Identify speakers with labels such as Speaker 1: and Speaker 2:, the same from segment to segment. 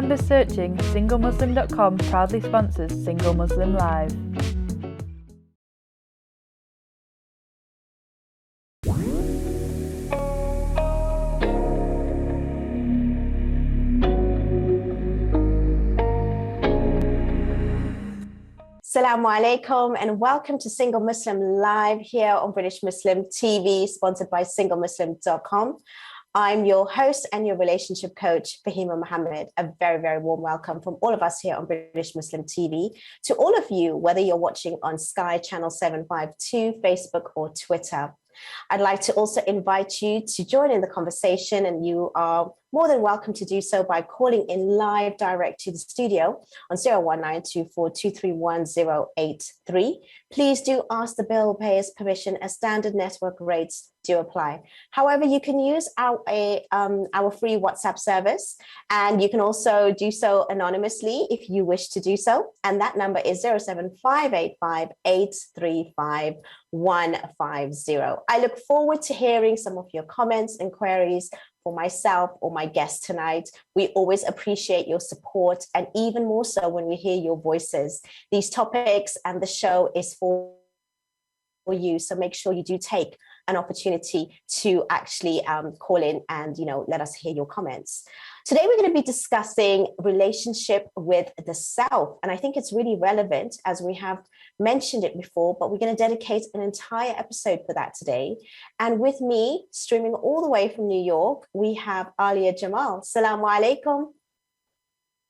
Speaker 1: Remember searching singlemuslim.com proudly sponsors Single Muslim Live.
Speaker 2: Assalamu alaikum and welcome to Single Muslim Live here on British Muslim TV, sponsored by singlemuslim.com. I'm your host and your relationship coach, Fahima Mohammed. A very, very warm welcome from all of us here on British Muslim TV to all of you, whether you're watching on Sky Channel 752, Facebook or Twitter. I'd like to also invite you to join in the conversation, and you are more than welcome to do so by calling in live direct to the studio on 01924231083. Please do ask the bill payer's permission, as standard network rates do apply. However, you can use our free WhatsApp service, and you can also do so anonymously if you wish to do so. And that number is 07585835150. I look forward to hearing some of your comments and queries for myself or my guest tonight. We always appreciate your support, and even more so when we hear your voices. These topics and the show is for you, so make sure you do take an opportunity to actually call in and let us hear your comments. Today we're going to be discussing relationship with the self, and I think it's really relevant, as we have mentioned it before, but we're going to dedicate an entire episode for that today. And with me, streaming all the way from New York, we have Alia Jamal. Assalamu alaikum.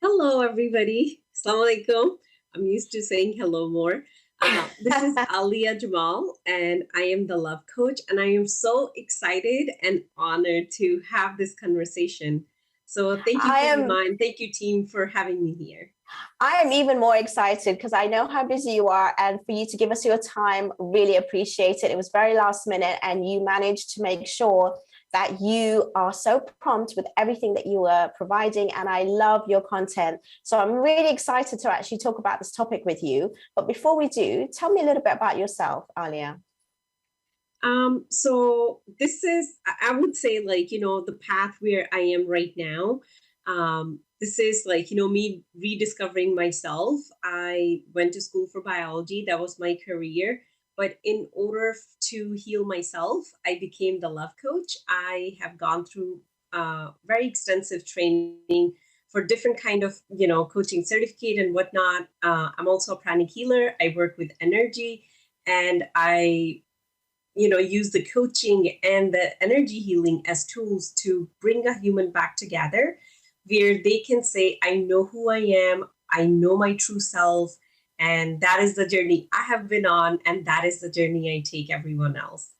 Speaker 3: Hello everybody. Assalamu alaikum. I'm used to saying hello more. This is Alia Jamal, and I am the Love Coach, and I am so excited and honored to have this conversation. So thank you, and thank you, team, for having me here.
Speaker 2: I am even more excited because I know how busy you are, and for you to give us your time, really appreciate it. It was very last minute, and you managed to make sure that you are so prompt with everything that you are providing, and I love your content. So I'm really excited to actually talk about this topic with you. But before we do, tell me a little bit about yourself, Alia.
Speaker 3: So this is, I would say, the path where I am right now. This is me rediscovering myself. I went to school for biology. That was my career. But in order to heal myself, I became the Love Coach. I have gone through very extensive training for different kind of, coaching certificate and whatnot. I'm also a pranic healer. I work with energy, and I, use the coaching and the energy healing as tools to bring a human back together, where they can say, I know who I am. I know my true self. And that is the journey I have been on, and that is the journey I take everyone else.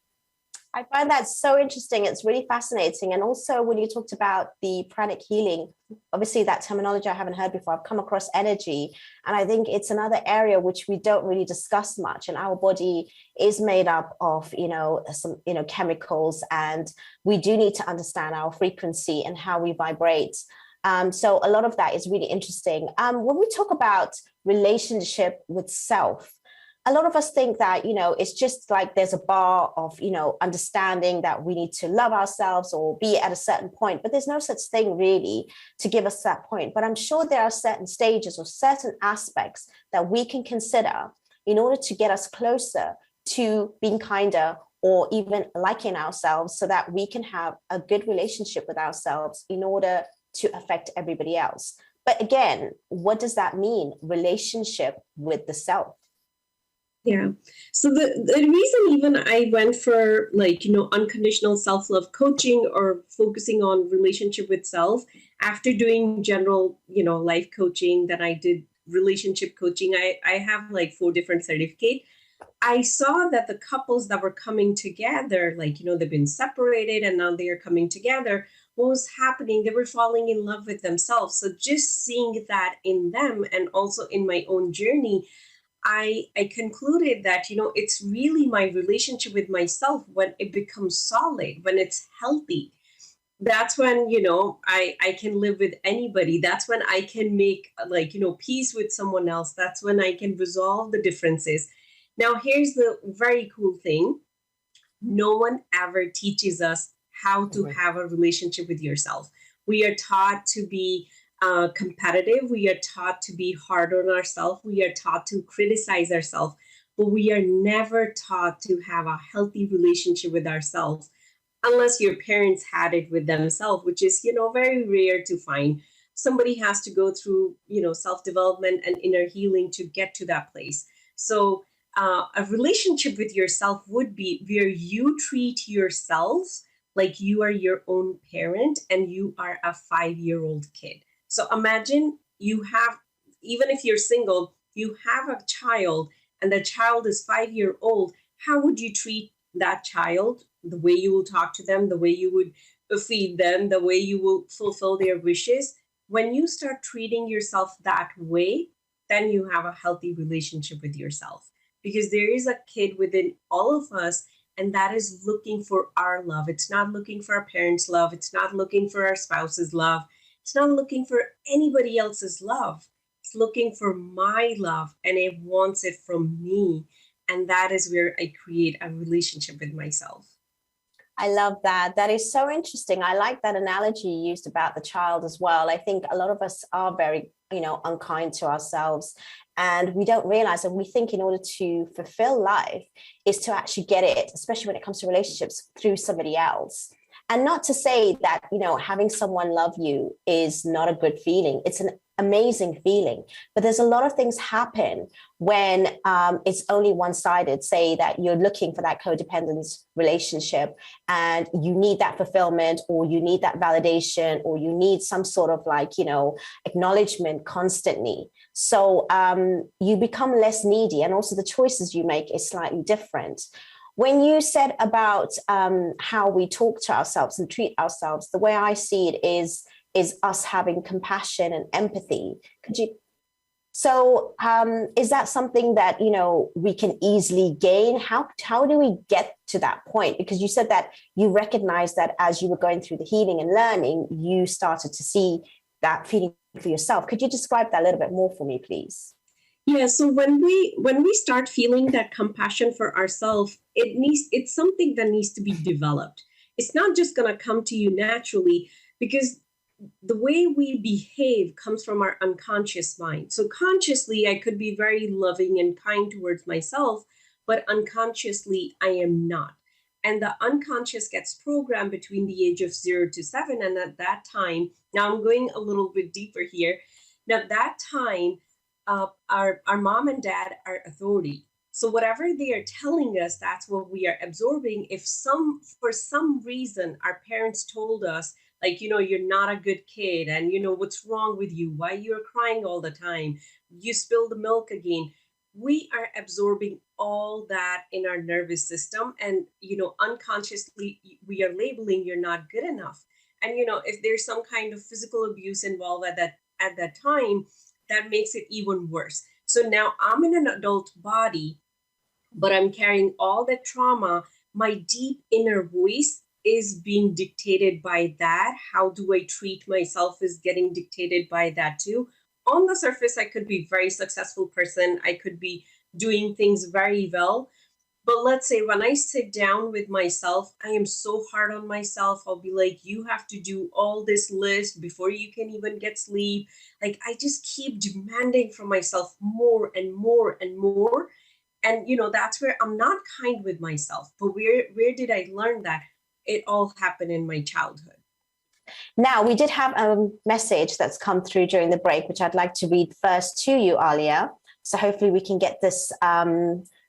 Speaker 2: I find that so interesting. It's really fascinating. And also when you talked about the pranic healing, obviously that terminology I haven't heard before. I've come across energy, and I think it's another area which we don't really discuss much. And our body is made up of, some, chemicals, and we do need to understand our frequency and how we vibrate. So a lot of that is really interesting. When we talk about relationship with self, a lot of us think that, it's just like there's a bar of, understanding that we need to love ourselves or be at a certain point, but there's no such thing really to give us that point. But I'm sure there are certain stages or certain aspects that we can consider in order to get us closer to being kinder or even liking ourselves, so that we can have a good relationship with ourselves in order to affect everybody else. But again, what does that mean? Relationship with the self.
Speaker 3: Yeah. So the reason even I went for unconditional self-love coaching or focusing on relationship with self, after doing general, life coaching, then I did relationship coaching. I have 4 different certificates. I saw that the couples that were coming together, they've been separated and now they are coming together. What was happening? They were falling in love with themselves. So just seeing that in them and also in my own journey, I concluded that, it's really my relationship with myself when it becomes solid, when it's healthy. That's when, I can live with anybody. That's when I can make peace with someone else. That's when I can resolve the differences. Now, here's the very cool thing. No one ever teaches us how to have a relationship with yourself. We are taught to be competitive. We are taught to be hard on ourselves. We are taught to criticize ourselves, but we are never taught to have a healthy relationship with ourselves unless your parents had it with themselves, which is, very rare to find. Somebody has to go through, self-development and inner healing to get to that place. So a relationship with yourself would be where you treat yourself like you are your own parent and you are a 5-year-old kid. So imagine you have, even if you're single, you have a child and the child is 5 years old. How would you treat that child? The way you will talk to them, the way you would feed them, the way you will fulfill their wishes. When you start treating yourself that way, then you have a healthy relationship with yourself. Because there is a kid within all of us, and that is looking for our love. It's not looking for our parents' love. It's not looking for our spouse's love. It's not looking for anybody else's love. It's looking for my love, and it wants it from me. And that is where I create a relationship with myself.
Speaker 2: I love that. That is so interesting. I like that analogy you used about the child as well. I think a lot of us are very, unkind to ourselves, and we don't realize, and we think in order to fulfill life is to actually get it, especially when it comes to relationships, through somebody else. And not to say that, having someone love you is not a good feeling. It's an amazing feeling. But there's a lot of things happen when it's only one-sided. Say that you're looking for that codependence relationship and you need that fulfillment, or you need that validation, or you need some sort of acknowledgement constantly. So you become less needy, and also the choices you make is slightly different. When you said about how we talk to ourselves and treat ourselves, the way I see it is us having compassion and empathy. So is that something that, we can easily gain? How do we get to that point? Because you said that you recognized that as you were going through the healing and learning, you started to see that feeling for yourself. Could you describe that a little bit more for me, please?
Speaker 3: Yeah, so when we start feeling that compassion for ourselves, it's something that needs to be developed. It's not just going to come to you naturally, because the way we behave comes from our unconscious mind. So consciously, I could be very loving and kind towards myself, but unconsciously, I am not. And the unconscious gets programmed between the age of 0 to 7. And at that time, now I'm going a little bit deeper here. Now, at that time, our mom and dad are authority. So whatever they are telling us, that's what we are absorbing. If for some reason our parents told us, you're not a good kid, and what's wrong with you, why you're crying all the time, you spilled the milk again, we are absorbing all that in our nervous system, and unconsciously we are labeling you're not good enough. And if there's some kind of physical abuse involved at that time, that makes it even worse. So now I'm in an adult body, but I'm carrying all that trauma. My deep inner voice is being dictated by that. How do I treat myself is getting dictated by that too. On the surface, I could be a very successful person. I could be doing things very well. But let's say when I sit down with myself, I am so hard on myself. I'll be like, you have to do all this list before you can even get sleep. I just keep demanding from myself more and more and more. And, that's where I'm not kind with myself. But where did I learn that? It all happened in my childhood.
Speaker 2: Now, we did have a message that's come through during the break, which I'd like to read first to you, Alia. So hopefully we can get this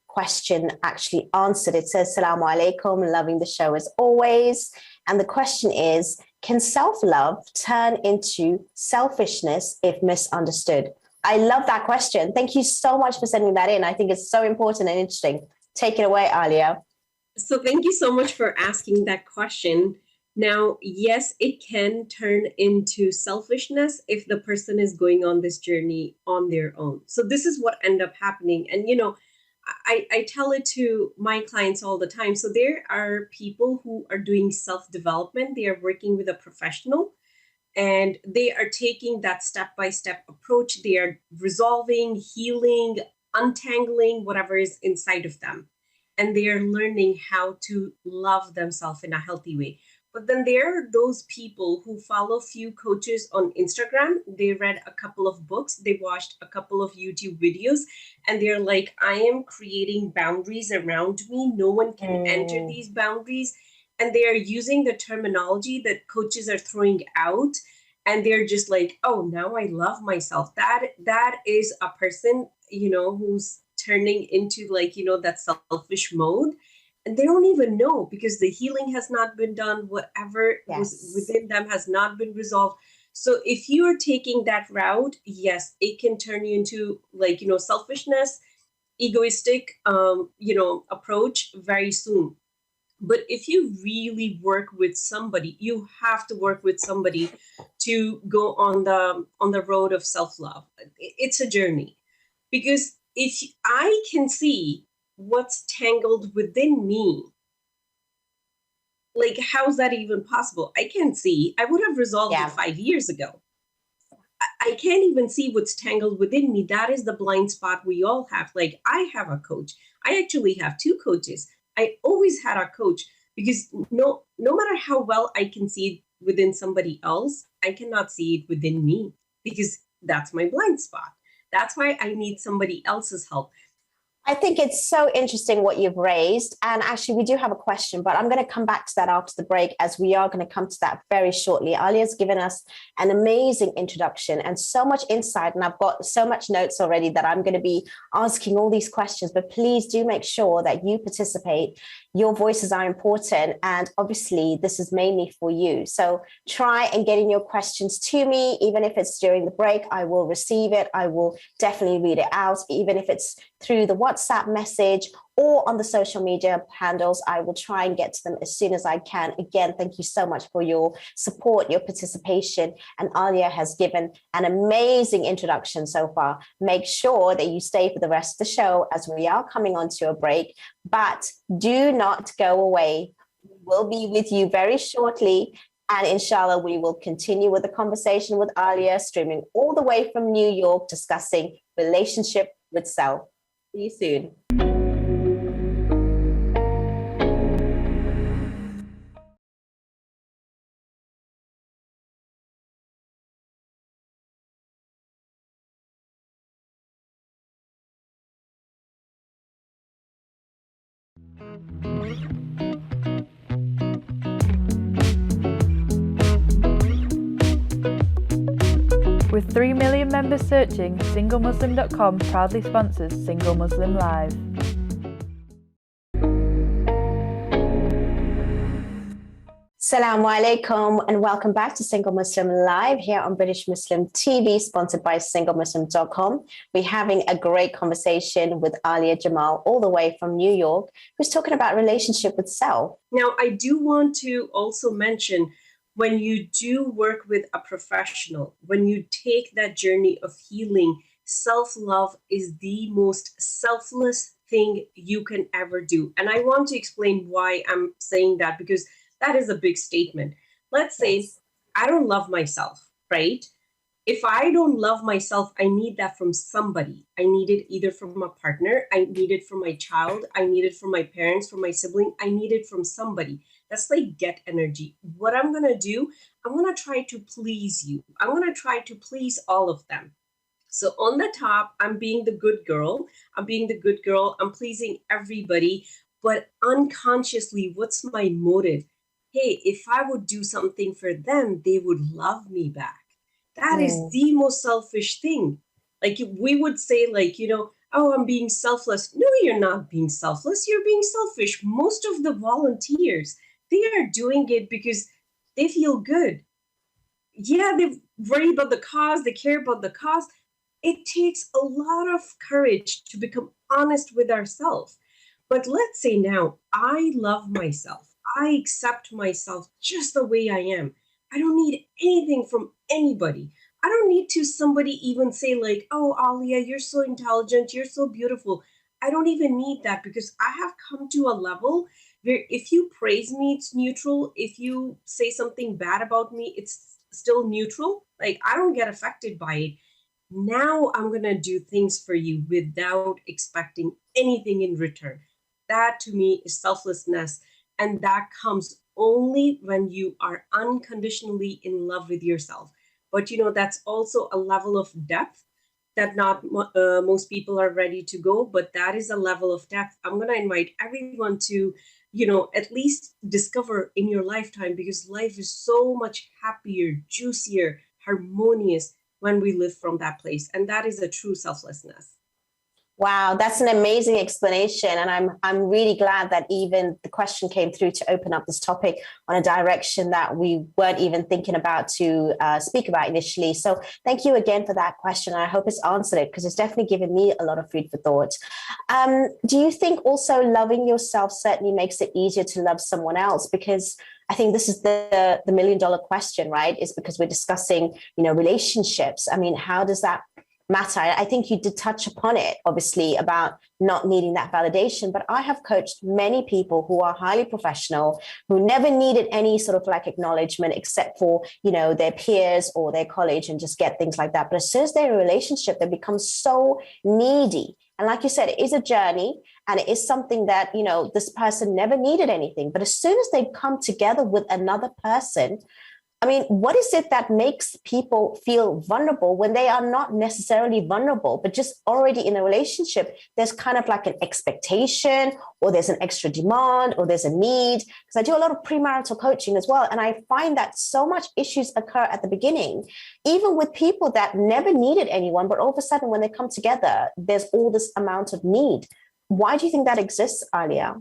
Speaker 2: question actually answered. It says, Assalamu alaikum, loving the show as always. And the question is, can self-love turn into selfishness if misunderstood? I love that question. Thank you so much for sending that in. I think it's so important and interesting. Take it away, Alia.
Speaker 3: So thank you so much for asking that question. Now, yes, it can turn into selfishness if the person is going on this journey on their own. So this is what ended up happening. And, I tell it to my clients all the time. So there are people who are doing self-development. They are working with a professional, and they are taking that step-by-step approach. They are resolving, healing, untangling whatever is inside of them. And they are learning how to love themselves in a healthy way. But then there are those people who follow few coaches on Instagram. They read a couple of books, they watched a couple of YouTube videos, and they're like, I am creating boundaries around me. No one can enter these boundaries. And they are using the terminology that coaches are throwing out. And they're just like, oh, now I love myself. That is a person, who's turning into like, that selfish mode, and they don't even know because the healing has not been done. Whatever was within them has not been resolved. So if you are taking that route, yes, it can turn you into like, selfishness, egoistic, approach very soon. But if you really work with somebody, you have to work with somebody to go on the road of self-love. It's a journey, because if I can see what's tangled within me, like, how's that even possible? I can't see. I would have resolved it 5 years ago. I can't even see what's tangled within me. That is the blind spot we all have. Like, I have a coach. I actually have two coaches. I always had a coach, because no matter how well I can see it within somebody else, I cannot see it within me, because that's my blind spot. That's why I need somebody else's help.
Speaker 2: I think it's so interesting what you've raised. And actually, we do have a question, but I'm going to come back to that after the break, as we are going to come to that very shortly. Alia's given us an amazing introduction and so much insight. And I've got so much notes already that I'm going to be asking all these questions. But please do make sure that you participate. Your voices are important. And obviously, this is mainly for you. So try and get in your questions to me. Even if it's during the break, I will receive it. I will definitely read it out. Even if it's through the WhatsApp message or on the social media handles, I will try and get to them as soon as I can. Again, thank you so much for your support, your participation. And Alia has given an amazing introduction so far. Make sure that you stay for the rest of the show, as we are coming on to a break. But do not go away. We will be with you very shortly. And inshallah, we will continue with the conversation with Alia, streaming all the way from New York, discussing relationship with self. See you soon.
Speaker 1: With 3 million members searching, SingleMuslim.com proudly sponsors Single Muslim Live.
Speaker 2: Assalamu alaikum and welcome back to Single Muslim Live here on British Muslim TV, sponsored by SingleMuslim.com. We're having a great conversation with Alia Jamal, all the way from New York, who's talking about relationship with self.
Speaker 3: Now, I do want to also mention, when you do work with a professional, when you take that journey of healing, self-love is the most selfless thing you can ever do. And I want to explain why I'm saying that, because that is a big statement. Let's say I don't love myself, right? If I don't love myself, I need that from somebody. I need it either from a partner, I need it from my child, I need it from my parents, from my sibling, I need it from somebody. That's like get energy. What I'm going to do, I'm going to try to please you. I'm going to try to please all of them. So on the top, I'm being the good girl. I'm pleasing everybody. But unconsciously, what's my motive? Hey, if I would do something for them, they would love me back. That is the most selfish thing. Like, we would say, like, oh, I'm being selfless. No, you're not being selfless. You're being selfish. Most of the volunteers, they are doing it because they feel good. Yeah, they worry about the cause. They care about the cause. It takes a lot of courage to become honest with ourselves. But let's say now, I love myself. I accept myself just the way I am. I don't need anything from anybody. I don't need to somebody even say like, oh, Alia, you're so intelligent. You're so beautiful. I don't even need that, because I have come to a level where if you praise me, it's neutral. If you say something bad about me, it's still neutral. Like, I don't get affected by it. Now I'm going to do things for you without expecting anything in return. That to me is selflessness. And that comes only when you are unconditionally in love with yourself. But, that's also a level of depth that not most people are ready to go, but that is a level of depth I'm going to invite everyone to, at least discover in your lifetime, because life is so much happier, juicier, harmonious when we live from that place. And that is a true selflessness.
Speaker 2: Wow, that's an amazing explanation. And I'm really glad that even the question came through to open up this topic on a direction that we weren't even thinking about to speak about initially. So thank you again for that question. I hope it's answered it, because it's definitely given me a lot of food for thought. Do you think also loving yourself certainly makes it easier to love someone else? Because I think this is the $1 million question, right? Is because we're discussing, relationships. I mean, how does that matter? I think you did touch upon it, obviously, about not needing that validation. But I have coached many people who are highly professional, who never needed any sort of like acknowledgement except for, their peers or their college, and just get things like that. But as soon as they're in a relationship, they become so needy. And like you said, it is a journey, and it is something that, this person never needed anything. But as soon as they come together with another person, I mean, what is it that makes people feel vulnerable when they are not necessarily vulnerable, but just already in a relationship? There's kind of like an expectation, or there's an extra demand, or there's a need. Because I do a lot of premarital coaching as well. And I find that so much issues occur at the beginning, even with people that never needed anyone. But all of a sudden, when they come together, there's all this amount of need. Why do you think that exists, Alia?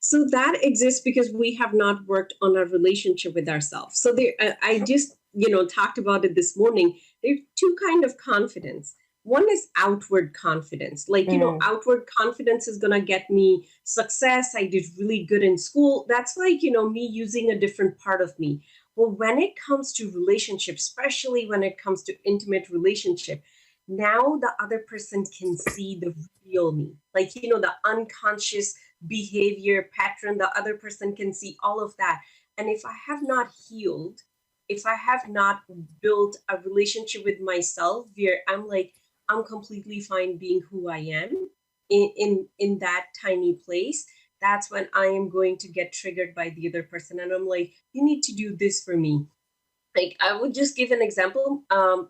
Speaker 3: So that exists because we have not worked on our relationship with ourselves. So I just, talked about it this morning. There are two kinds of confidence. One is outward confidence. Like, outward confidence is going to get me success. I did really good in school. That's like, me using a different part of me. Well, when it comes to relationships, especially when it comes to intimate relationship, now the other person can see the real me, like, the unconscious behavior pattern. The other person can see all of that. And if I have not healed, if I have not built a relationship with myself where I'm completely fine being who I am in that tiny place, that's when I am going to get triggered by the other person. And I'm like, you need to do this for me. Like, I would just give an example.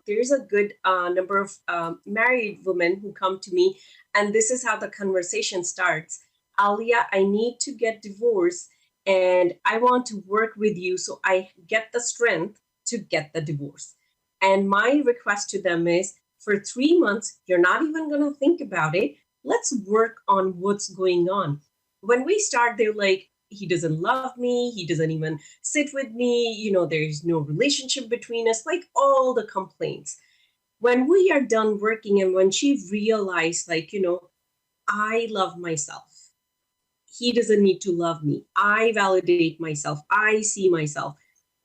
Speaker 3: There's a good number of married women who come to me, and this is how the conversation starts. Alia, I need to get divorced, and I want to work with you so I get the strength to get the divorce. And my request to them is, for 3 months, you're not even going to think about it. Let's work on what's going on. When we start, they're like, he doesn't love me. He doesn't even sit with me. There's no relationship between us, like all the complaints. When we are done working, and when she realized, I love myself. He doesn't need to love me. I validate myself. I see myself.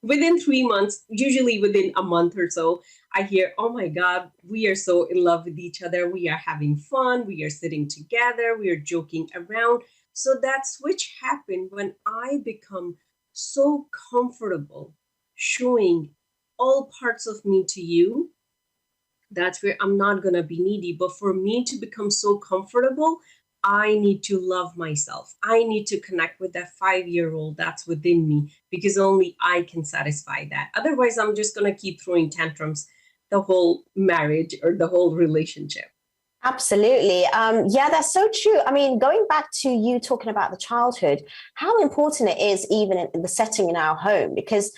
Speaker 3: Within 3 months, usually within a month or so, I hear, oh my God, we are so in love with each other. We are having fun. We are sitting together. We are joking around. So that switch happened when I become so comfortable showing all parts of me to you. That's where I'm not going to be needy. But for me to become so comfortable, I need to love myself. I need to connect with that 5-year-old that's within me, because only I can satisfy that. Otherwise, I'm just going to keep throwing tantrums the whole marriage or the whole relationship.
Speaker 2: Absolutely. Yeah, that's so true. I mean, going back to you talking about the childhood, how important it is even in the setting in our home, because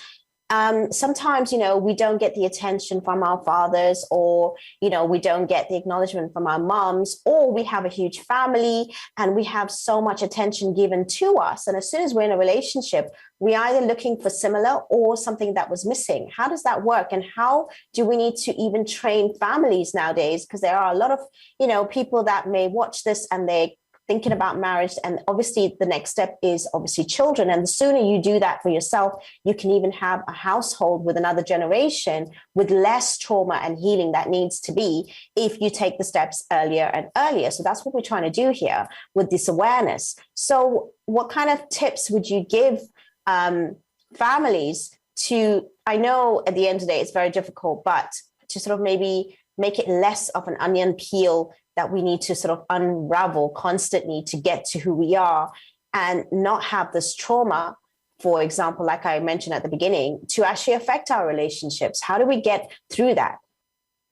Speaker 2: sometimes, we don't get the attention from our fathers, or, we don't get the acknowledgement from our moms, or we have a huge family and we have so much attention given to us. And as soon as we're in a relationship, we're either looking for similar or something that was missing. How does that work? And how do we need to even train families nowadays? Because there are a lot of, people that may watch this and they thinking about marriage, and obviously the next step is obviously children. And the sooner you do that for yourself, you can even have a household with another generation with less trauma and healing that needs to be, if you take the steps earlier and earlier. So that's what we're trying to do here with this awareness. So what kind of tips would you give families to, I know at the end of the day it's very difficult, but to sort of maybe make it less of an onion peel that we need to sort of unravel constantly to get to who we are? and not have this trauma, for example, like I mentioned at the beginning, to actually affect our relationships? How do we get through that,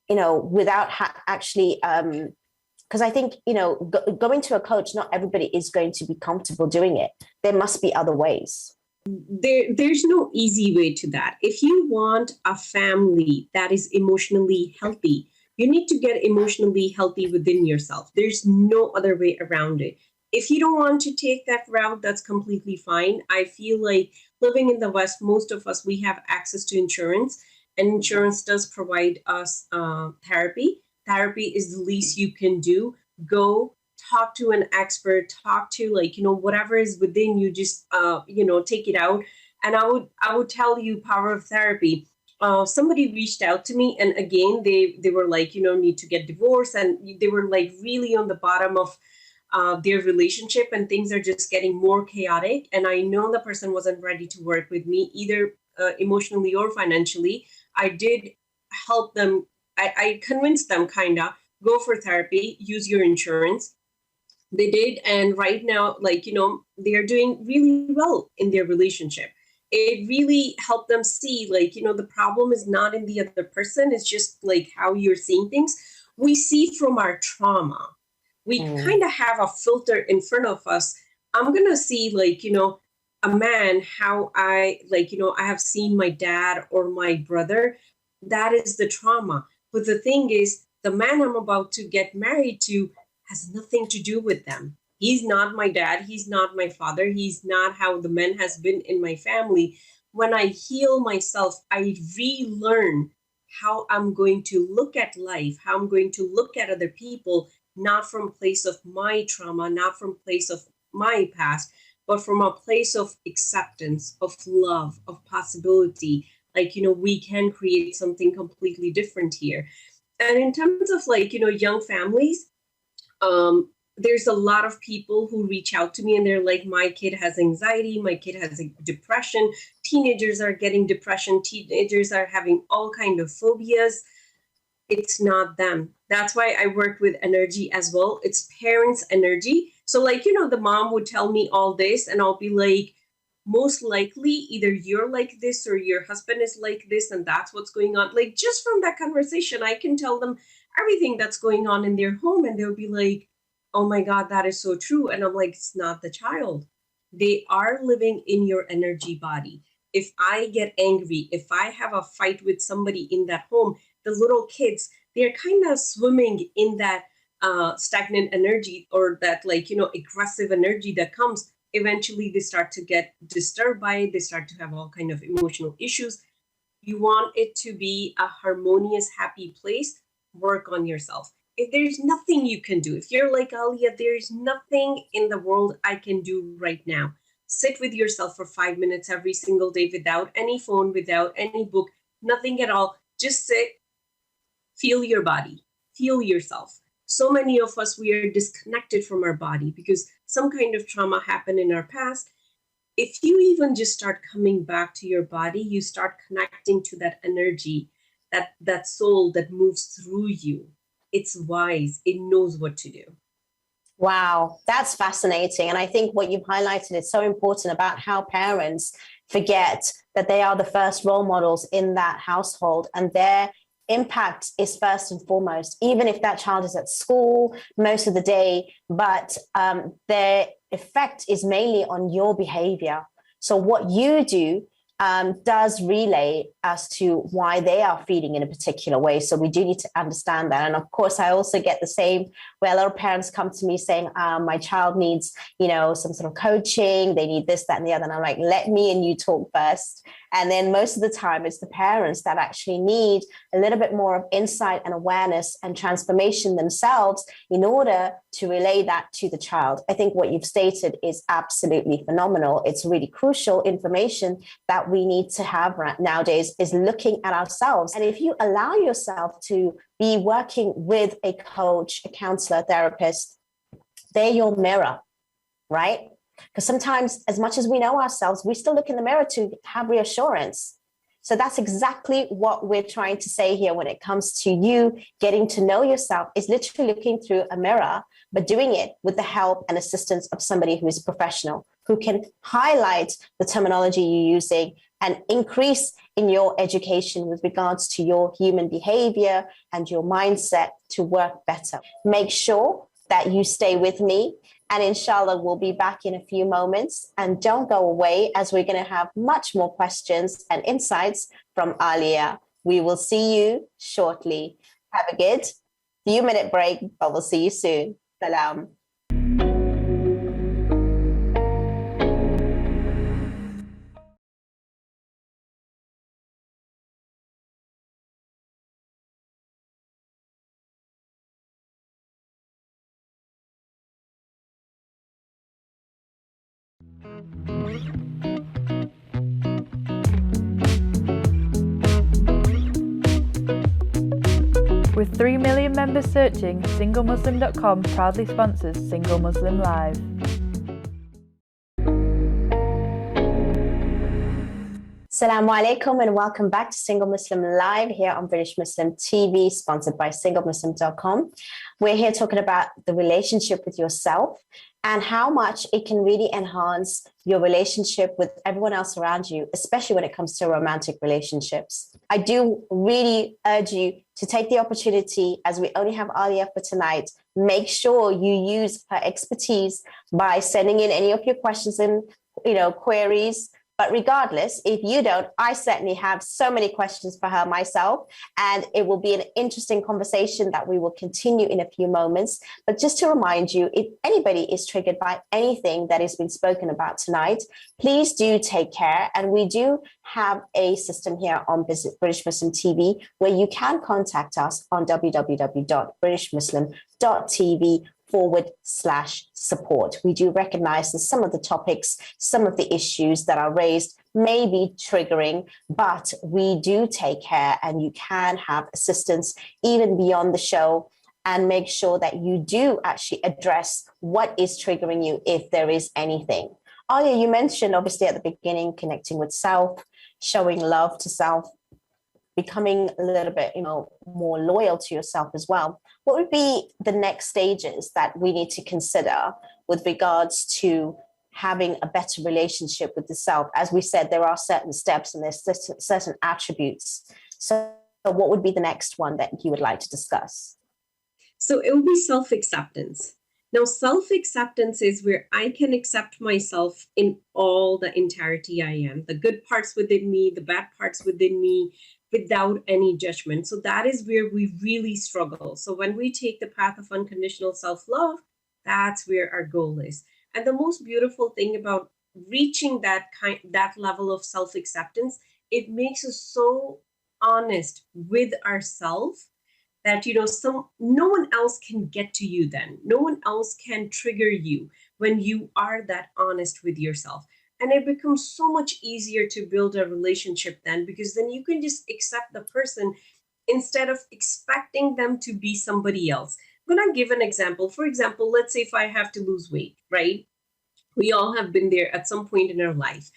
Speaker 2: without actually, because I think, going to a coach, not everybody is going to be comfortable doing it. There must be other ways.
Speaker 3: There's no easy way to that. If you want a family that is emotionally healthy, you need to get emotionally healthy within yourself. There's no other way around it. If you don't want to take that route, that's completely fine. I feel like living in the West, most of us, we have access to insurance, and insurance does provide us therapy. Therapy is the least you can do. Go talk to an expert, talk to whatever is within you, just take it out. And I would tell you, power of therapy. Somebody reached out to me, and again they were like, need to get divorced, and they were like really on the bottom of their relationship, and things are just getting more chaotic. And I know the person wasn't ready to work with me either, emotionally or financially. I did help them. I convinced them, go for therapy, use your insurance. They did, and right now, they are doing really well in their relationship. It really helped them see, the problem is not in the other person. It's just like how you're seeing things. We see from our trauma. We kind of have a filter in front of us. I'm going to see, a man, how I have seen my dad or my brother. That is the trauma. But the thing is, the man I'm about to get married to has nothing to do with them. He's not my dad. He's not my father. He's not how the man has been in my family. When I heal myself, I relearn how I'm going to look at life, how I'm going to look at other people, not from a place of my trauma, not from a place of my past, but from a place of acceptance, of love, of possibility. We can create something completely different here. And in terms of young families, there's a lot of people who reach out to me and they're like, my kid has anxiety, my kid has depression, teenagers are getting depression, teenagers are having all kind of phobias. It's not them. That's why I work with energy as well. It's parents' energy. So the mom would tell me all this and I'll be like, most likely either you're like this or your husband is like this, and that's what's going on. Just from that conversation, I can tell them everything that's going on in their home, and they'll be like, oh my God, that is so true. And I'm like, it's not the child. They are living in your energy body. If I get angry, if I have a fight with somebody in that home, the little kids, they're kind of swimming in that stagnant energy, or that aggressive energy that comes. Eventually they start to get disturbed by it. They start to have all kind of emotional issues. You want it to be a harmonious, happy place. Work on yourself. If there's nothing you can do, if you're like Alia, there's nothing in the world I can do right now. Sit with yourself for 5 minutes every single day, without any phone, without any book, nothing at all. Just sit, feel your body, feel yourself. So many of us, we are disconnected from our body because some kind of trauma happened in our past. If you even just start coming back to your body, you start connecting to that energy, that soul that moves through you. It's wise. It knows what to do.
Speaker 2: Wow, that's fascinating. And I think what you've highlighted is so important about how parents forget that they are the first role models in that household, and their impact is first and foremost, even if that child is at school most of the day, but their effect is mainly on your behavior. So what you do does relay as to why they are feeling in a particular way. So we do need to understand that. And of course, I also get the same where a lot of parents come to me saying, my child needs, some sort of coaching. They need this, that, and the other. And I'm like, let me and you talk first. And then most of the time, it's the parents that actually need a little bit more of insight and awareness and transformation themselves in order to relay that to the child. I think what you've stated is absolutely phenomenal. It's really crucial information that we need to have right nowadays, is looking at ourselves. And if you allow yourself to be working with a coach, a counselor, therapist, they're your mirror, right? Because sometimes, as much as we know ourselves, we still look in the mirror to have reassurance. So that's exactly what we're trying to say here when it comes to you getting to know yourself, is literally looking through a mirror, but doing it with the help and assistance of somebody who is a professional, who can highlight the terminology you're using and increase in your education with regards to your human behavior and your mindset to work better. Make sure that you stay with me, and inshallah, we'll be back in a few moments. And don't go away, as we're going to have much more questions and insights from Alia. We will see you shortly. Have a good few-minute break, but we'll see you soon. Salam.
Speaker 1: With 3 million members searching, SingleMuslim.com proudly sponsors Single Muslim Live.
Speaker 2: Assalamu alaikum and welcome back to Single Muslim Live here on British Muslim TV, sponsored by SingleMuslim.com. We're here talking about the relationship with yourself and how much it can really enhance your relationship with everyone else around you, especially when it comes to romantic relationships. I do really urge you to take the opportunity, as we only have Alia for tonight. Make sure you use her expertise by sending in any of your questions and queries. But regardless, if you don't, I certainly have so many questions for her myself, and it will be an interesting conversation that we will continue in a few moments. But just to remind you, if anybody is triggered by anything that has been spoken about tonight, please do take care. And we do have a system here on British Muslim TV where you can contact us on www.britishmuslim.tv/support. We do recognize that some of the topics, some of the issues that are raised may be triggering, but we do take care, and you can have assistance even beyond the show, and make sure that you do actually address what is triggering you if there is anything. Alia, you mentioned obviously at the beginning, connecting with self, showing love to self, becoming a little bit, more loyal to yourself as well. What would be the next stages that we need to consider with regards to having a better relationship with the self? As we said, there are certain steps and there's certain attributes. So what would be the next one that you would like to discuss?
Speaker 3: So it will be self-acceptance. Now, self-acceptance is where I can accept myself in all the entirety I am, the good parts within me, the bad parts within me, without any judgment. So that is where we really struggle. So when we take the path of unconditional self-love, that's where our goal is. And the most beautiful thing about reaching that level of self-acceptance, it makes us so honest with ourselves that no one else can get to you then. No one else can trigger you when you are that honest with yourself. And it becomes so much easier to build a relationship then, because then you can just accept the person instead of expecting them to be somebody else. I'm going to give an example. For example, let's say if I have to lose weight, right? We all have been there at some point in our life.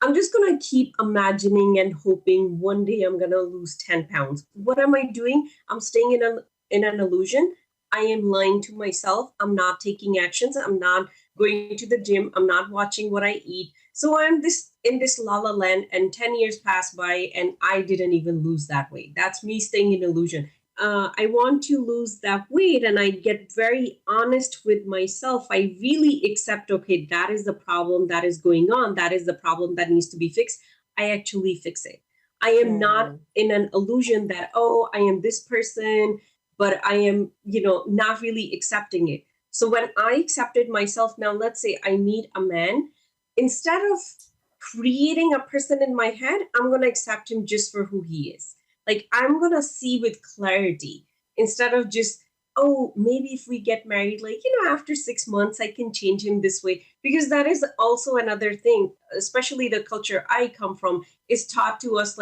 Speaker 3: I'm just going to keep imagining and hoping one day I'm going to lose 10 pounds. What am I doing? I'm staying in an illusion. I am lying to myself. I'm not taking actions. I'm not going to the gym. I'm not watching what I eat. So I'm in this la la land, and 10 years pass by and I didn't even lose that weight. That's me staying in illusion. I want to lose that weight, and I get very honest with myself. I really accept, okay, that is the problem that is going on. That is the problem that needs to be fixed. I actually fix it. I am not in an illusion that, I am this person, but I am, not really accepting it. So when I accepted myself, now let's say I need a man, instead of creating a person in my head, I'm going to accept him just for who he is. Like, I'm going to see with clarity instead of just, maybe if we get married, after 6 months, I can change him this way. Because that is also another thing, especially the culture I come from, is taught to us,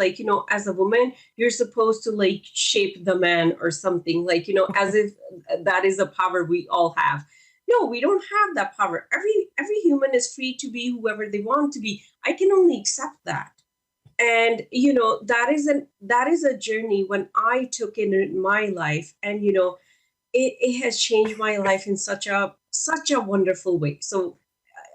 Speaker 3: as a woman, you're supposed to shape the man or something, as if that is a power we all have. No, we don't have that power. Every human is free to be whoever they want to be. I can only accept that. And that is a journey when I took in my life, and it has changed my life in such a wonderful way. So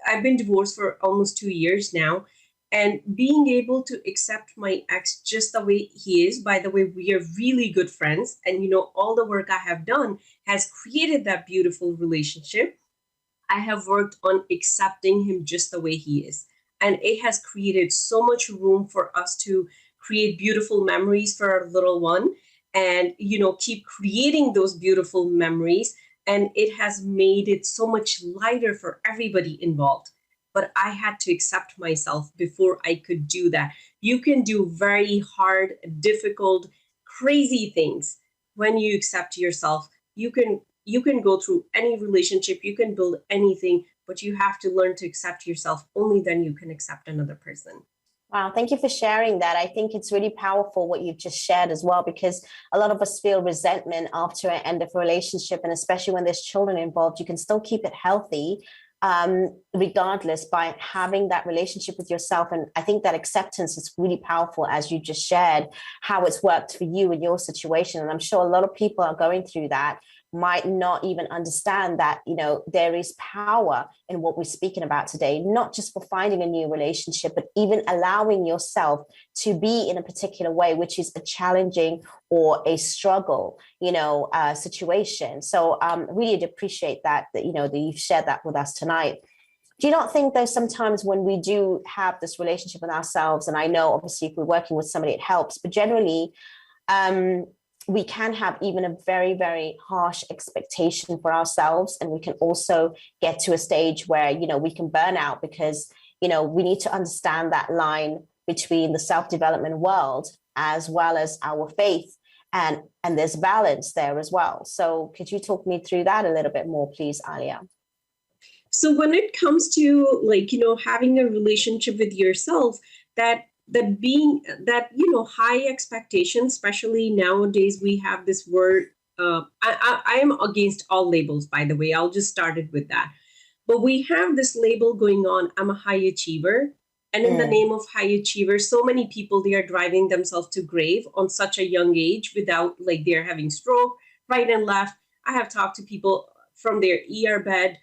Speaker 3: I've been divorced for almost 2 years now, and being able to accept my ex just the way he is. By the way, we are really good friends, and all the work I have done has created that beautiful relationship. I have worked on accepting him just the way he is. And it has created so much room for us to create beautiful memories for our little one, and, keep creating those beautiful memories. And it has made it so much lighter for everybody involved. But I had to accept myself before I could do that. You can do very hard, difficult, crazy things. When you accept yourself, you can go through any relationship, you can build anything, but you have to learn to accept yourself. Only then you can accept another person.
Speaker 2: Wow, thank you for sharing that. I think it's really powerful what you've just shared as well, because a lot of us feel resentment after an end of a relationship, and especially when there's children involved. You can still keep it healthy regardless, by having that relationship with yourself. And I think that acceptance is really powerful, as you just shared how it's worked for you in your situation. And I'm sure a lot of people are going through that, might not even understand that, there is power in what we're speaking about today, not just for finding a new relationship, but even allowing yourself to be in a particular way, which is a challenging or a struggle, situation. So really appreciate that you've shared that with us tonight. Do you not think, though, sometimes when we do have this relationship with ourselves, and I know obviously if we're working with somebody, it helps, but generally, we can have even a very, very harsh expectation for ourselves. And we can also get to a stage where, we can burn out, because, we need to understand that line between the self-development world as well as our faith. And there's balance there as well. So could you talk me through that a little bit more, please, Alia?
Speaker 3: So when it comes to having a relationship with yourself, that being that high expectations, especially nowadays, we have this word. I am against all labels, by the way. I'll just start it with that. But we have this label going on. I'm a high achiever. And in the name of high achiever, so many people, they are driving themselves to grave on such a young age, without, they're having stroke right and left. I have talked to people from their ER bed,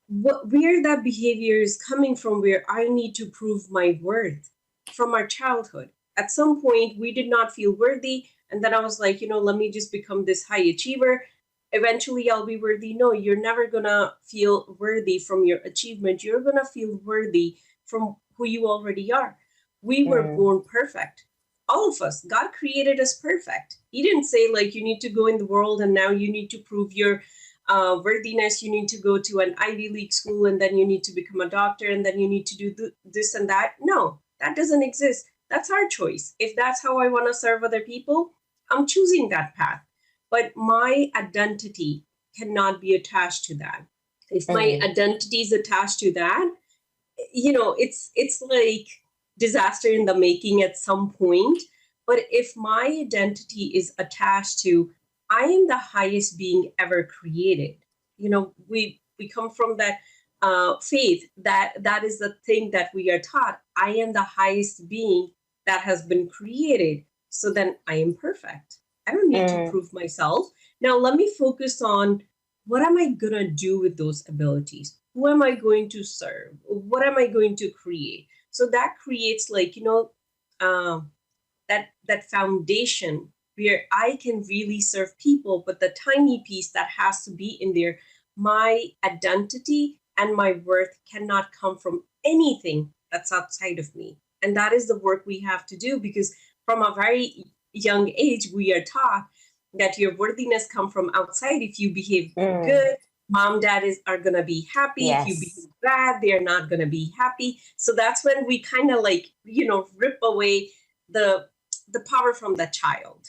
Speaker 3: where that behavior is coming from, where I need to prove my worth from our childhood. At some point, we did not feel worthy. And then I was like, let me just become this high achiever. Eventually, I'll be worthy. No, you're never going to feel worthy from your achievement. You're going to feel worthy from who you already are. We were born perfect. All of us. God created us perfect. He didn't say, you need to go in the world and now you need to prove your worthiness. You need to go to an Ivy League school, and then you need to become a doctor, and then you need to do this and that. No. That doesn't exist. That's our choice. If that's how I want to serve other people, I'm choosing that path. But my identity cannot be attached to that. If my identity is attached to that, it's like disaster in the making at some point. But if my identity is attached to, I am the highest being ever created. We come from that faith, that is the thing that we are taught. I am the highest being that has been created. So then I am perfect. I don't need to prove myself. Now let me focus on, what am I going to do with those abilities? Who am I going to serve? What am I going to create? So that creates that foundation where I can really serve people. But the tiny piece that has to be in there, my identity and my worth cannot come from anything that's outside of me. And that is the work we have to do, because from a very young age, we are taught that your worthiness comes from outside. If you behave good, mom, dad are going to be happy. Yes. If you behave bad, they're not going to be happy. So that's when we kind of rip away the power from the child.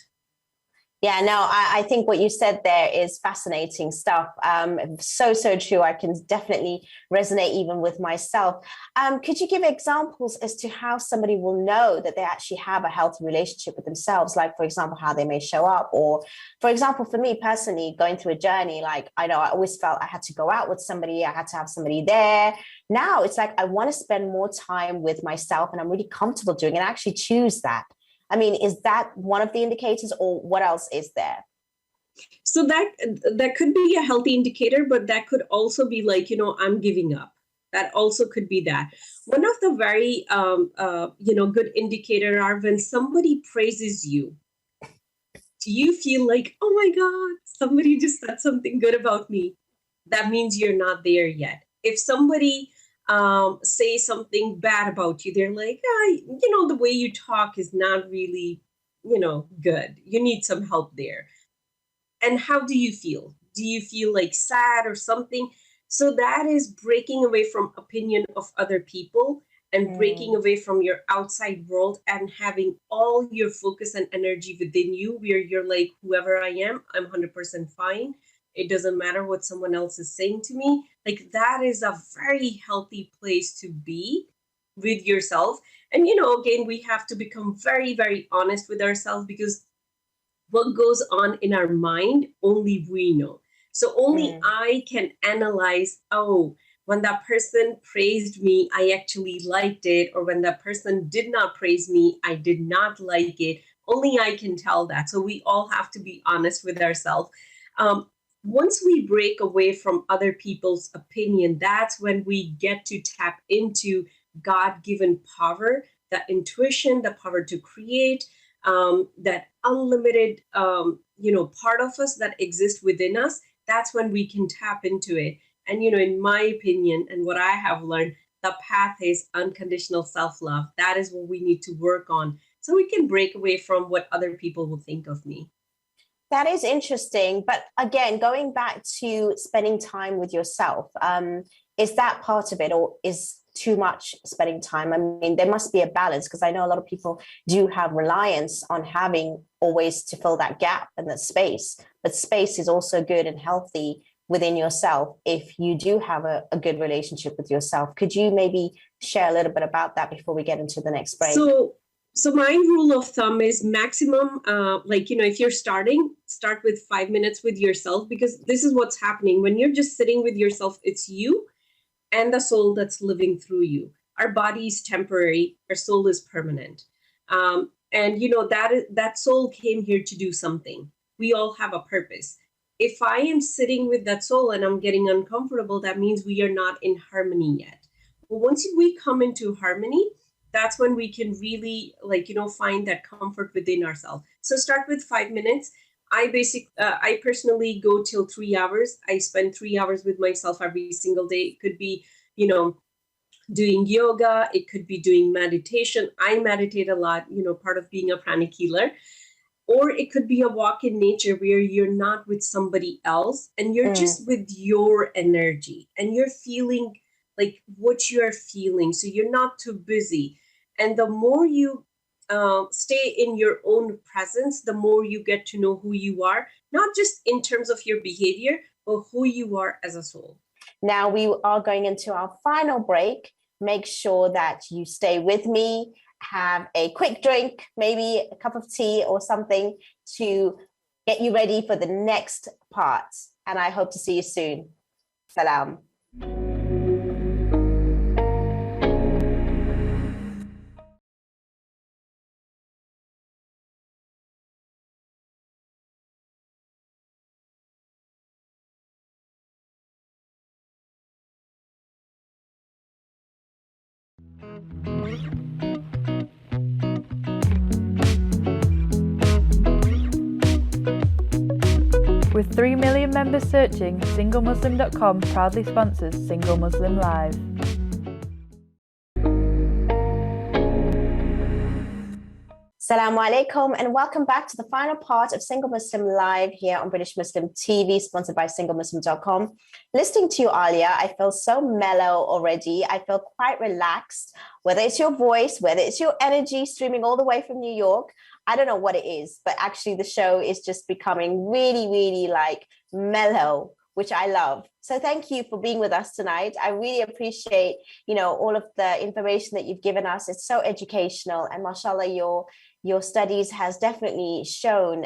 Speaker 2: Yeah, no, I think what you said there is fascinating stuff. So true. I can definitely resonate even with myself. Could you give examples as to how somebody will know that they actually have a healthy relationship with themselves? Like, for example, how they may show up, or for example, for me personally, going through a journey, like I know I always felt I had to go out with somebody, I had to have somebody there. Now it's like I want to spend more time with myself and I'm really comfortable doing it. I actually choose that. I mean, is that one of the indicators, or what else is there?
Speaker 3: So that could be a healthy indicator, but that could also be like, I'm giving up. That also could be that. One of the very good indicator are when somebody praises you. Do you feel like, oh my God, somebody just said something good about me? That means you're not there yet. If somebody say something bad about you, they're like, the way you talk is not really, good. You need some help there. And how do you feel? Do you feel like sad or something? So that is breaking away from opinion of other people and breaking away from your outside world and having all your focus and energy within you, where you're like, whoever I am, I'm 100% fine. It doesn't matter what someone else is saying to me. Like, that is a very healthy place to be with yourself. And, again, we have to become very, very honest with ourselves, because what goes on in our mind, only we know. So only I can analyze, oh, when that person praised me, I actually liked it. Or when that person did not praise me, I did not like it. Only I can tell that. So we all have to be honest with ourselves. Once we break away from other people's opinion, that's when we get to tap into God-given power, the intuition, the power to create, that unlimited, part of us that exists within us. That's when we can tap into it. And, in my opinion, and what I have learned, the path is unconditional self-love. That is what we need to work on, so we can break away from what other people will think of me.
Speaker 2: That is interesting. But again, going back to spending time with yourself, is that part of it, or is too much spending time? I mean, there must be a balance, because I know a lot of people do have reliance on having always to fill that gap and that space. But space is also good and healthy within yourself if you do have a good relationship with yourself. Could you maybe share a little bit about that before we get into the next break?
Speaker 3: So my rule of thumb is maximum, if you're start with 5 minutes with yourself, because this is what's happening. When you're just sitting with yourself, it's you and the soul that's living through you. Our body is temporary, our soul is permanent. And that soul came here to do something. We all have a purpose. If I am sitting with that soul and I'm getting uncomfortable, that means we are not in harmony yet. But once we come into harmony, that's when we can really find that comfort within ourselves. So start with 5 minutes. I personally go till 3 hours. I spend 3 hours with myself every single day. It could be, doing yoga. It could be doing meditation. I meditate a lot, part of being a pranic healer. Or it could be a walk in nature where you're not with somebody else and you're just with your energy and you're feeling like what you're feeling. So you're not too busy. And the more you stay in your own presence, the more you get to know who you are, not just in terms of your behavior, but who you are as a soul.
Speaker 2: Now we are going into our final break. Make sure that you stay with me, have a quick drink, maybe a cup of tea or something to get you ready for the next part. And I hope to see you soon. Salam.
Speaker 1: With 3 million members searching, SingleMuslim.com proudly sponsors Single Muslim Live.
Speaker 2: Assalamu alaikum and welcome back to the final part of Single Muslim Live here on British Muslim TV, sponsored by SingleMuslim.com. Listening to you, Alia, I feel so mellow already. I feel quite relaxed. Whether it's your voice, whether it's your energy streaming all the way from New York, I don't know what it is, but actually the show is just becoming really, really like mellow, which I love. So thank you for being with us tonight. I really appreciate, all of the information that you've given us. It's so educational, and mashallah, your studies has definitely shown,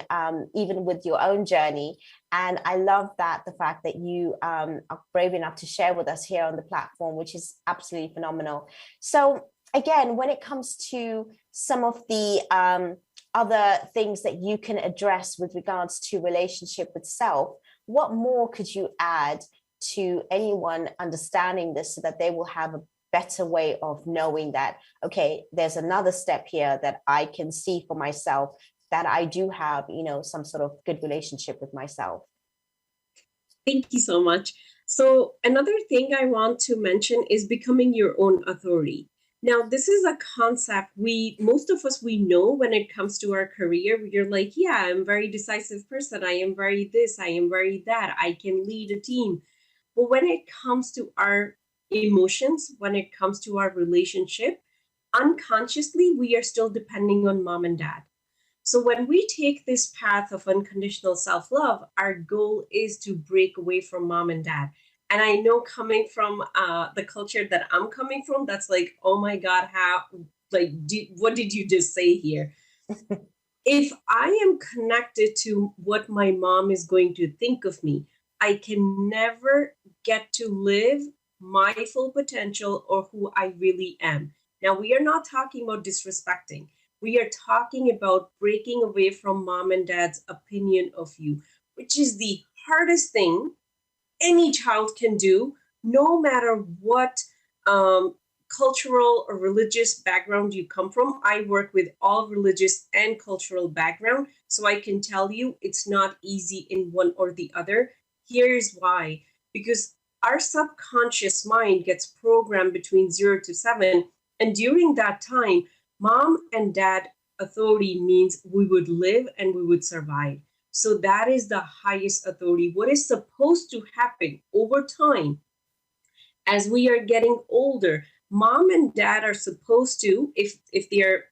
Speaker 2: even with your own journey. And I love that the fact that you are brave enough to share with us here on the platform, which is absolutely phenomenal. So again, when it comes to some of the other things that you can address with regards to relationship with self, what more could you add to anyone understanding this so that they will have a better way of knowing that, okay, there's another step here that I can see for myself, that I do have, some sort of good relationship with myself?
Speaker 3: Thank you so much. So another thing I want to mention is becoming your own authority. Now, this is a concept most of us, we know when it comes to our career. You're like, yeah, I'm a very decisive person. I am very this, I am very that. I can lead a team. But when it comes to our emotions, when it comes to our relationship, unconsciously, we are still depending on mom and dad. So when we take this path of unconditional self-love, our goal is to break away from mom and dad. And I know, coming from the culture that I'm coming from, that's like, oh my God, what did you just say here? If I am connected to what my mom is going to think of me, I can never get to live my full potential or who I really am. Now, we are not talking about disrespecting. We are talking about breaking away from mom and dad's opinion of you, which is the hardest thing any child can do, no matter what cultural or religious background you come from. I work with all religious and cultural background, so I can tell you it's not easy in one or the other. Here's why. Because our subconscious mind gets programmed between 0 to 7, and during that time, mom and dad authority means we would live and we would survive. So that is the highest authority. What is supposed to happen over time as we are getting older, mom and dad are supposed to, if they're,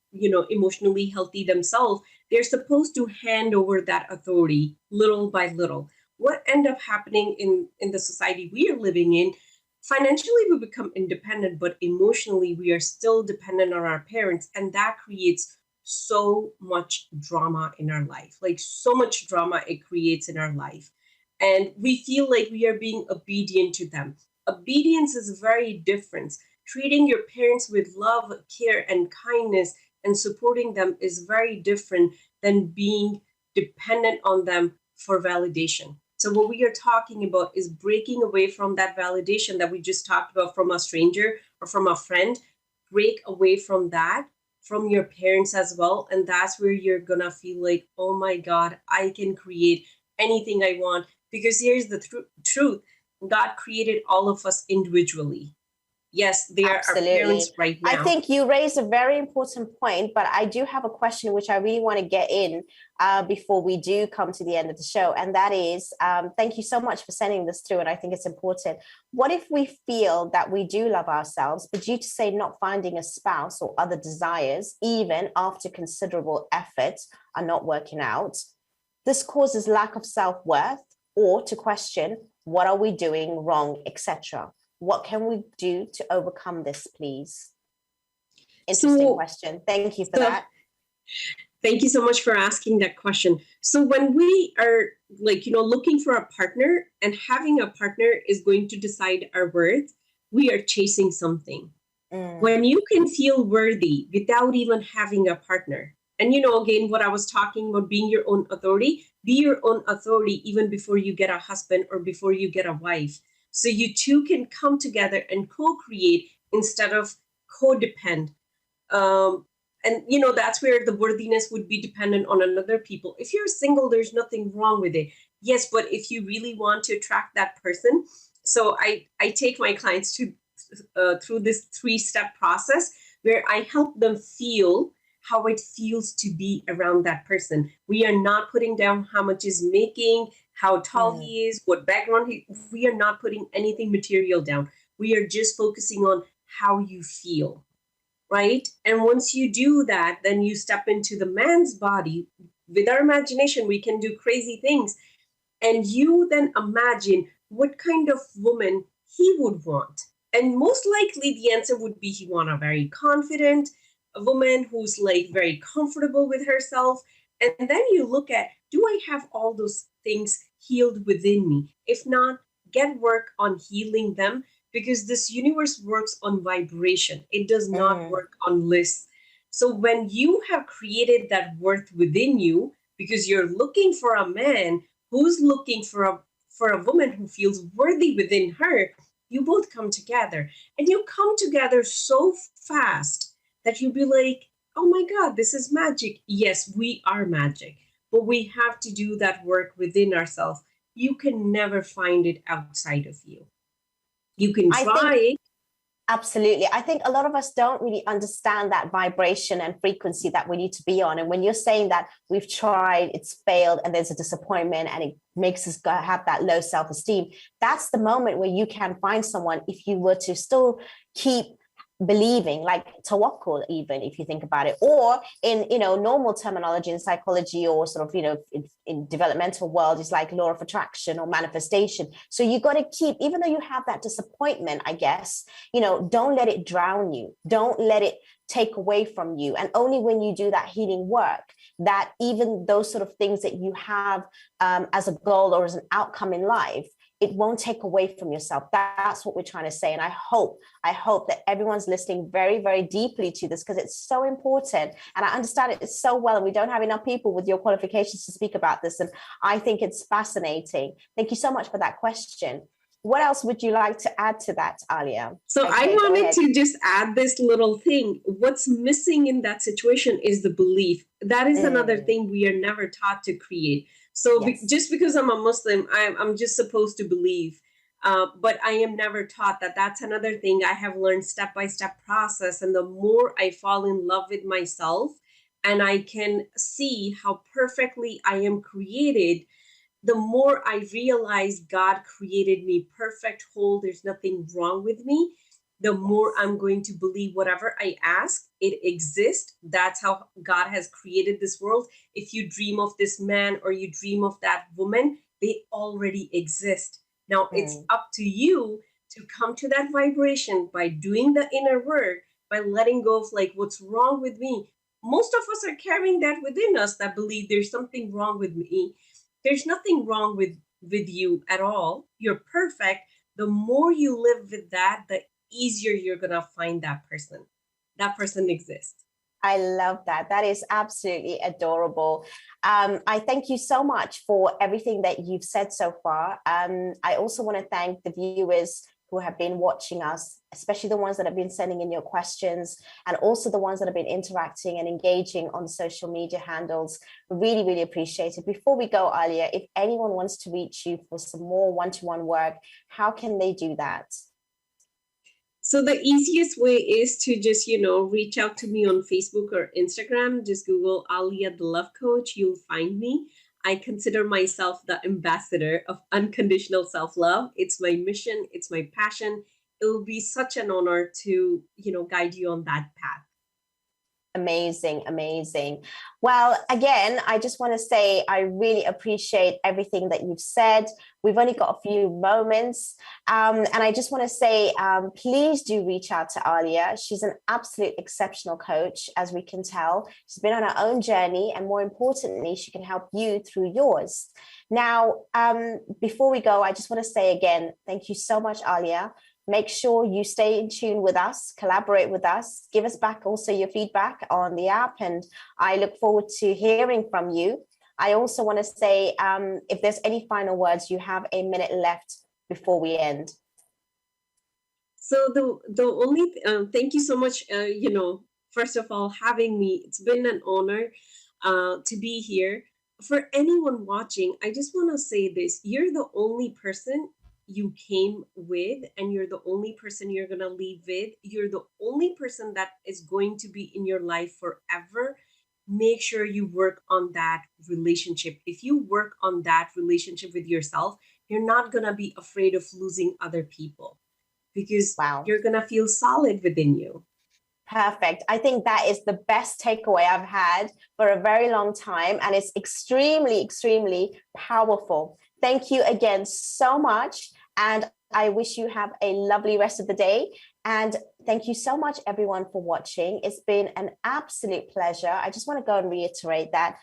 Speaker 3: emotionally healthy themselves, they're supposed to hand over that authority little by little. What end up happening in the society we are living in? Financially, we become independent, but emotionally, we are still dependent on our parents. And that creates so much drama in our life, like so much drama it creates in our life. And we feel like we are being obedient to them. Obedience is very different. Treating your parents with love, care, and kindness and supporting them is very different than being dependent on them for validation. So what we are talking about is breaking away from that validation that we just talked about from a stranger or from a friend. Break away from that, from your parents as well. And that's where you're going to feel like, oh my God, I can create anything I want. Because here's the truth. God created all of us individually. Yes, they are our parents right now.
Speaker 2: I think you raised a very important point, but I do have a question which I really want to get in before we do come to the end of the show. And that is, thank you so much for sending this through. And I think it's important. What if we feel that we do love ourselves, but due to, say, not finding a spouse or other desires, even after considerable effort, are not working out? This causes lack of self-worth, or to question, what are we doing wrong, etc. What can we do to overcome this, please? Interesting question. Thank you for that.
Speaker 3: Thank you so much for asking that question. So when we are looking for a partner, and having a partner is going to decide our worth, we are chasing something. When you can feel worthy without even having a partner, and again, what I was talking about, being your own authority, be your own authority even before you get a husband or before you get a wife. So you two can come together and co-create instead of codependent. And that's where the worthiness would be dependent on another people. If you're single, there's nothing wrong with it. Yes, but if you really want to attract that person, so I take my clients through this 3-step process where I help them feel how it feels to be around that person. We are not putting down how much he's making, how tall he is, what background we are not putting anything material down. We are just focusing on how you feel. right? And once you do that, then you step into the man's body. With our imagination, we can do crazy things. And you then imagine what kind of woman he would want. And most likely the answer would be he want a very confident a woman who's like very comfortable with herself. And then you look at, do I have all those things healed within me? If not, get work on healing them, because this universe works on vibration. It does not
Speaker 2: Mm.
Speaker 3: work on lists. So when you have created that worth within you, because you're looking for a man who's looking for a woman who feels worthy within her, you both come together, and you come together so fast that you'll be like, oh my god, this is magic. Yes, we are magic, but we have to do that work within ourselves. You can never find it outside of you. You can
Speaker 2: I think
Speaker 3: try.
Speaker 2: absolutely. I think a lot of us don't really understand that vibration and frequency that we need to be on. And when you're saying that we've tried, it's failed, and there's a disappointment, and it makes us have that low self-esteem, that's the moment where you can find someone, if you were to still keep believing, like tawakkul, even if you think about it, or in normal terminology in psychology, or sort of in developmental world, is like law of attraction or manifestation. So you got to keep, even though you have that disappointment, I guess, don't let it drown you, don't let it take away from you. And only when you do that healing work, that even those sort of things that you have as a goal or as an outcome in life, it won't take away from yourself. That's what we're trying to say. And I hope that everyone's listening very, very deeply to this, because it's so important. And I understand it so well. And we don't have enough people with your qualifications to speak about this. And I think it's fascinating. Thank you so much for that question. What else would you like to add to that, Alia?
Speaker 3: So
Speaker 2: Okay,
Speaker 3: I
Speaker 2: go
Speaker 3: wanted
Speaker 2: ahead.
Speaker 3: to just add this little thing. What's missing in that situation is the belief. That is another thing we are never taught to create. So
Speaker 2: Yes.
Speaker 3: just because I'm a Muslim, I'm just supposed to believe. But I am never taught that. That's another thing I have learned step-by-step process. And the more I fall in love with myself and I can see how perfectly I am created, the more I realize God created me perfect, whole, there's nothing wrong with me, the more I'm going to believe whatever I ask, it exists. That's how God has created this world. If you dream of this man or you dream of that woman, they already exist. Now it's up to you to come to that vibration by doing the inner work, by letting go of like what's wrong with me. Most of us are carrying that within us, that believe there's something wrong with me. There's nothing wrong with you at all. You're perfect. The more you live with that, the easier you're gonna find that person. That person exists.
Speaker 2: I love that. That is absolutely adorable. I thank you so much for everything that you've said so far. I also want to thank the viewers who have been watching us, especially the ones that have been sending in your questions, and also the ones that have been interacting and engaging on social media handles. Really, really appreciate it. Before we go, Alia, if anyone wants to reach you for some more one-to-one work, how can they do that?
Speaker 3: So the easiest way is to just, reach out to me on Facebook or Instagram. Just Google Alia the Love Coach. You'll find me. I consider myself the ambassador of unconditional self-love. It's my mission. It's my passion. It will be such an honor to, guide you on that path.
Speaker 2: Amazing, amazing. Well, again, I just want to say I really appreciate everything that you've said. We've only got a few moments. And I just want to say, please do reach out to Alia. She's an absolute exceptional coach, as we can tell. She's been on her own journey, and more importantly, she can help you through yours. Now, before we go, I just want to say again, thank you so much, Alia. Make sure you stay in tune with us, collaborate with us, give us back also your feedback on the app, and I look forward to hearing from you. I also want to say, if there's any final words, you have a minute left before we end.
Speaker 3: So the only thank you so much. First of all, having me. It's been an honor to be here. For anyone watching, I just want to say this: you're the only person you came with, and you're the only person you're going to leave with. You're the only person that is going to be in your life forever. Make sure you work on that relationship. If you work on that relationship with yourself, you're not going to be afraid of losing other people, because
Speaker 2: Wow.
Speaker 3: you're going to feel solid within you.
Speaker 2: Perfect. I think that is the best takeaway I've had for a very long time. And it's extremely, extremely powerful. Thank you again so much. And I wish you have a lovely rest of the day. And thank you so much, everyone, for watching. It's been an absolute pleasure. I just want to go and reiterate that.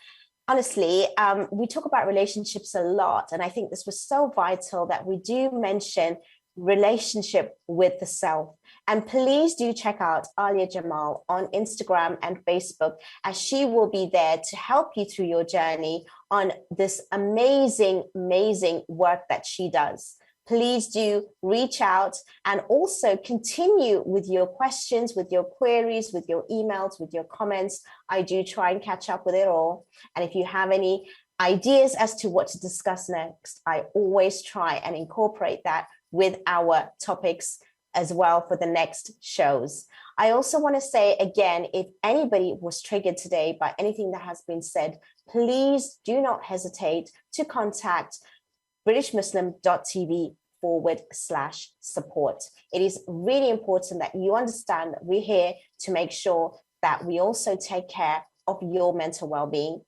Speaker 2: Honestly, we talk about relationships a lot. And I think this was so vital that we do mention relationship with the self. And please do check out Alia Jamal on Instagram and Facebook, as she will be there to help you through your journey on this amazing, amazing work that she does. Please do reach out and also continue with your questions, with your queries, with your emails, with your comments. I do try and catch up with it all. And if you have any ideas as to what to discuss next, I always try and incorporate that with our topics as well for the next shows. I also want to say again, if anybody was triggered today by anything that has been said, please do not hesitate to contact britishmuslim.tv/support. It is really important that you understand that we're here to make sure that we also take care of your mental well-being.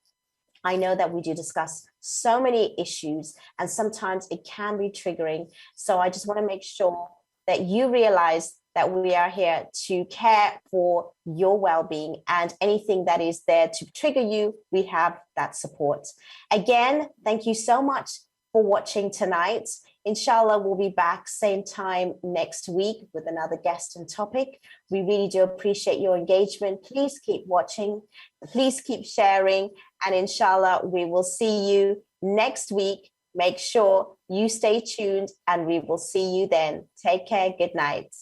Speaker 2: I know that we do discuss so many issues and sometimes it can be triggering. So I just want to make sure that you realize that we are here to care for your well-being, and anything that is there to trigger you, we have that support. Again, thank you so much for watching tonight. Inshallah, we'll be back same time next week with another guest and topic. We really do appreciate your engagement. Please keep watching, please keep sharing, and inshallah, we will see you next week. Make sure you stay tuned and we will see you then. Take care. Good night.